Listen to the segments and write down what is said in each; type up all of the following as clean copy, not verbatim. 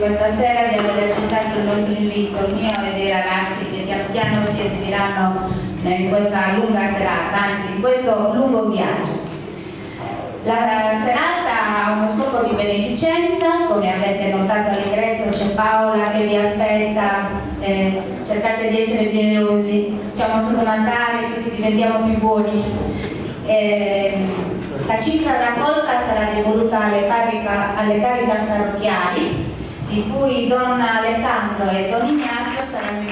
questa sera, di aver accettato il nostro invito, mio e dei ragazzi che piano piano si esibiranno in questa lunga serata, anzi in questo lungo viaggio. La serata ha uno scopo di beneficenza, come avete notato all'ingresso c'è Paola che vi aspetta, cercate di essere generosi, siamo sotto Natale, tutti diventiamo più buoni. La cifra raccolta sarà devoluta alle Caritas parrocchiali, di cui Don Alessandro e Don Ignazio saranno i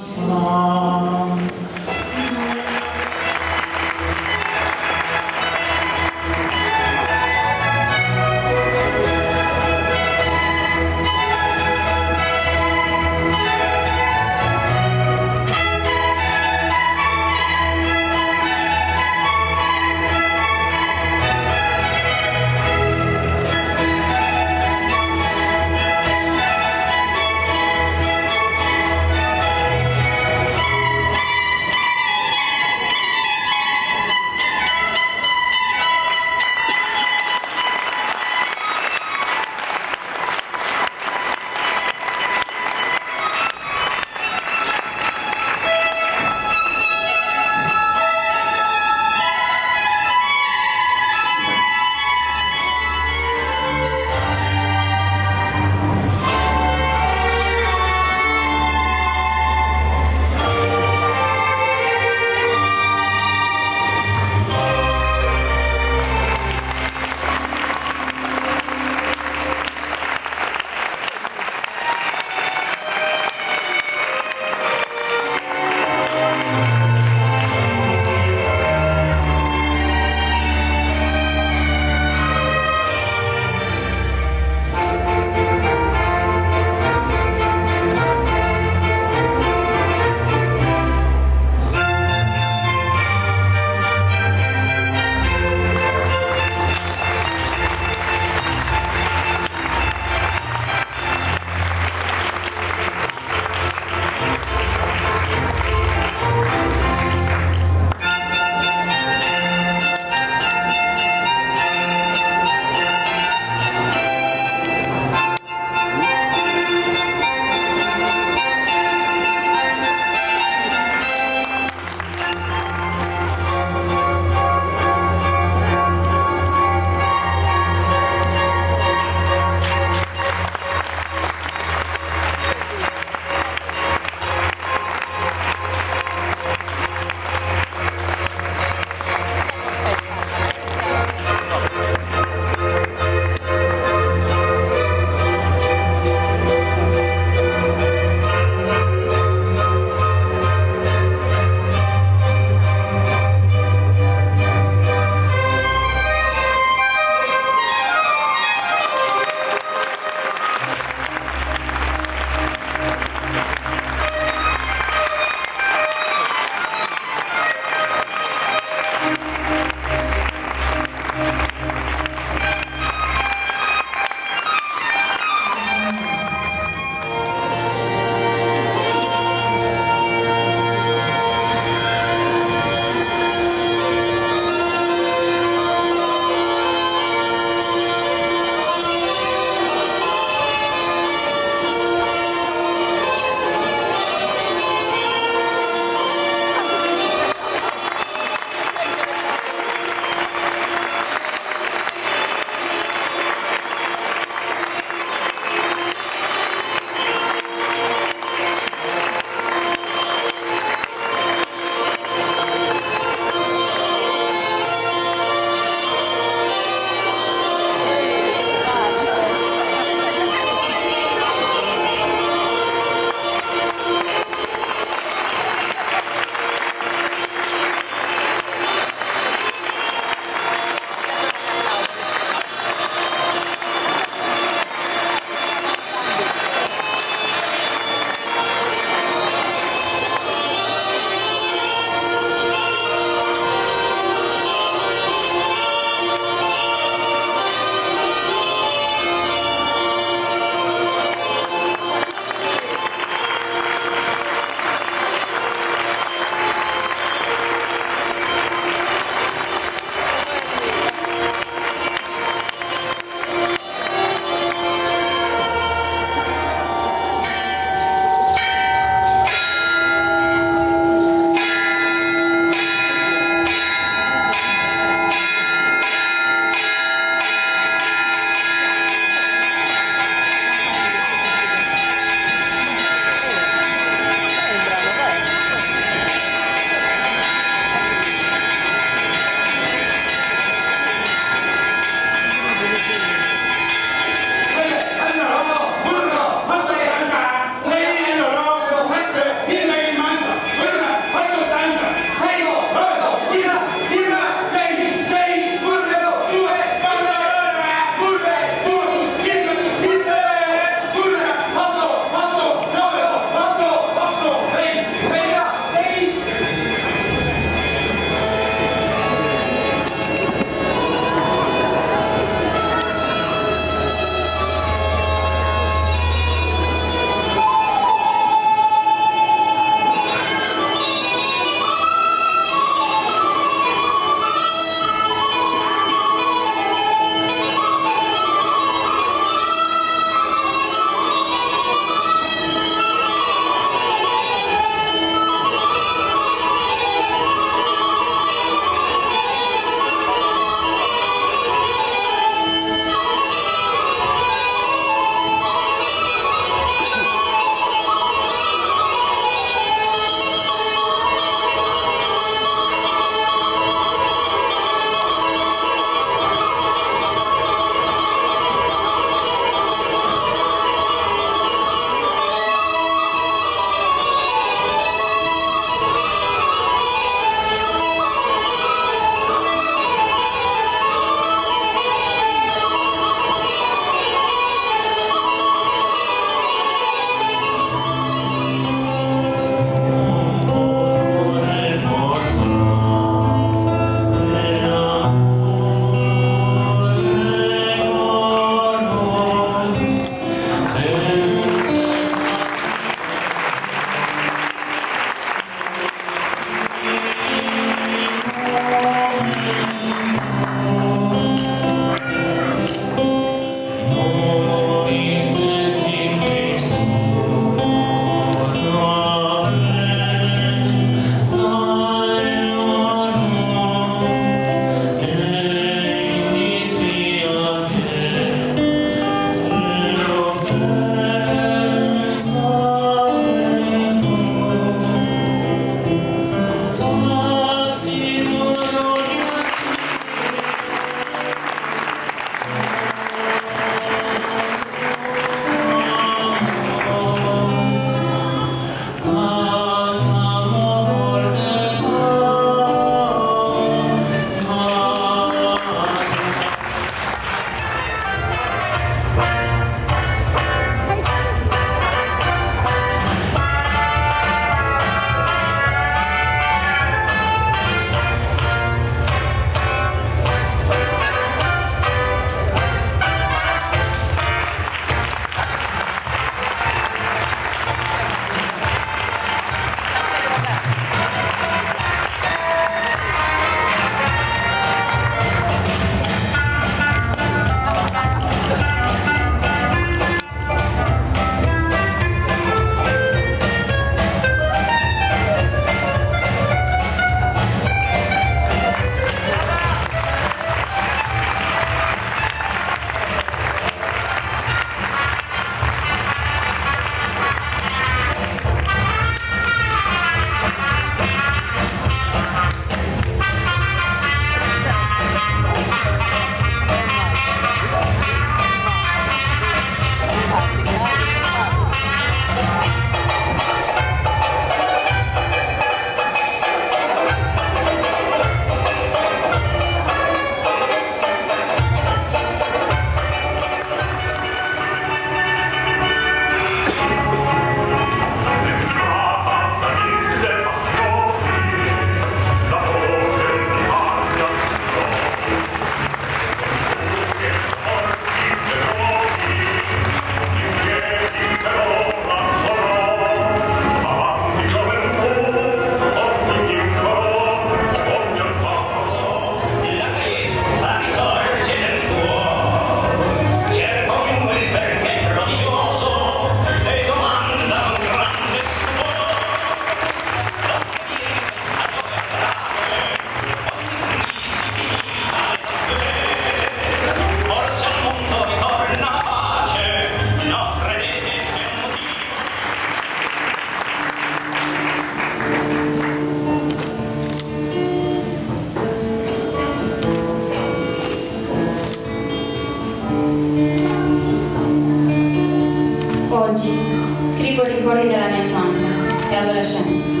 adolescente.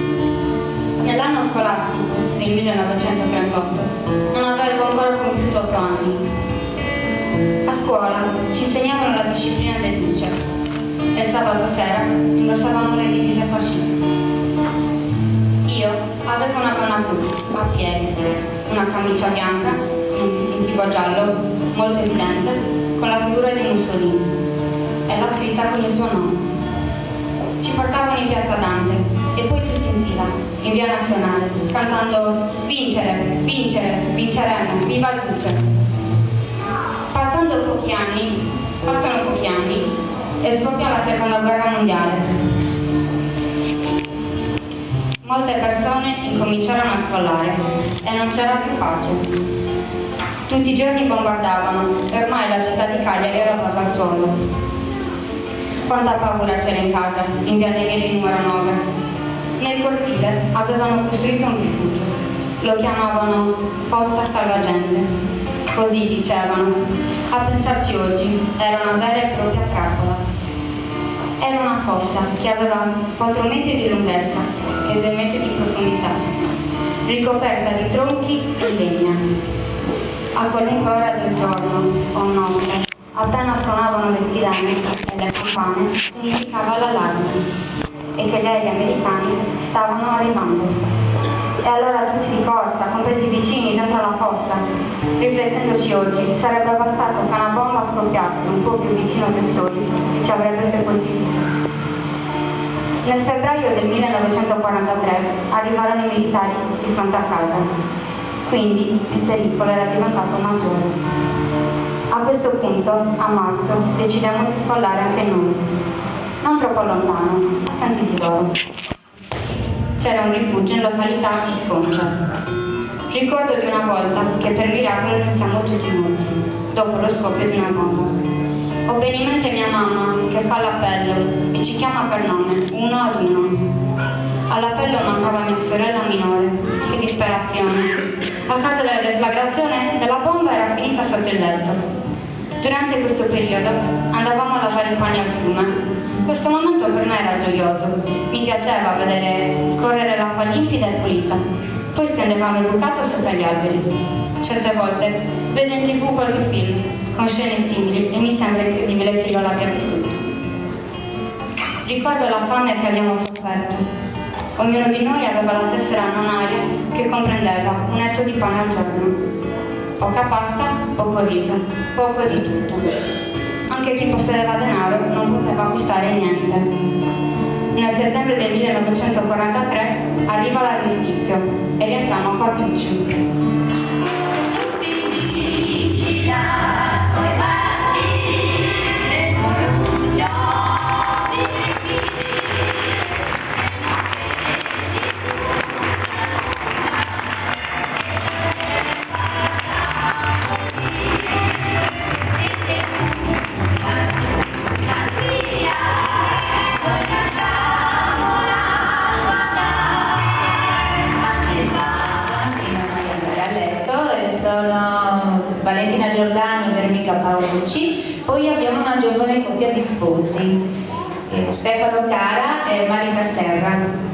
Nell'anno scolastico, nel 1938, non avevo ancora compiuto 8 anni. A scuola ci insegnavano la disciplina deduce e il sabato sera indossavamo le divise fasciste. Io avevo una gonna blu a piedi, una camicia bianca, un distintivo giallo molto evidente con la figura di Mussolini e la scritta con il suo nome. Ci portavano in piazza Dante e poi tutti in fila, in via Nazionale, cantando vincere, vincere, vinceremo, viva Duce. Passano pochi anni e scoppia la seconda guerra mondiale. Molte persone incominciarono a sfollare e non c'era più pace. Tutti i giorni bombardavano e ormai la città di Cagliari era basa al suolo. Quanta paura c'era in casa, in via Negheri numero 9. Nel cortile avevano costruito un rifugio. Lo chiamavano Fossa Salvagente. Così dicevano. A pensarci oggi, era una vera e propria trappola. Era una fossa che aveva 4 metri di lunghezza e 2 metri di profondità, ricoperta di tronchi e legna. A qualunque ora del giorno o notte, appena suonavano le sirene e le campane, significava l'allarme e che gli aerei americani stavano arrivando. E allora tutti di corsa, compresi i vicini dentro la fossa. Riflettendoci oggi, sarebbe bastato che una bomba scoppiasse un po' più vicino del solito e ci avrebbe sepolti via. Nel febbraio del 1943 arrivarono i militari di fronte a casa, quindi il pericolo era diventato maggiore. A questo punto, a marzo, decidemmo di sfollare anche noi, non troppo lontano, a Sant'Isidoro. C'era un rifugio in località Isconcias. Ricordo di una volta che per miracolo ne siamo tutti morti, dopo lo scoppio di una bomba. Ho bene in mente mia mamma che fa l'appello e ci chiama per nome, uno ad uno. All'appello mancava mia sorella minore. Che disperazione. A causa della deflagrazione della bomba era finita sotto il letto. Durante questo periodo andavamo a lavare i panni al fiume. Questo momento per me era gioioso. Mi piaceva vedere scorrere l'acqua limpida e pulita. Poi stendevamo il bucato sopra gli alberi. Certe volte vedo in TV qualche film con scene simili e mi sembra incredibile che io l'abbia vissuto. Ricordo la fame che abbiamo sofferto. Ognuno di noi aveva la tessera nonaria che comprendeva un etto di pane al giorno. Poca pasta, poco riso, poco di tutto. Anche chi possedeva denaro non poteva acquistare niente. Nel settembre del 1943 arriva l'armistizio e rientriamo a Quartucci. Valentina Giordano e Veronica Paolucci. Poi abbiamo una giovane coppia di sposi, Stefano Cara e Marica Serra.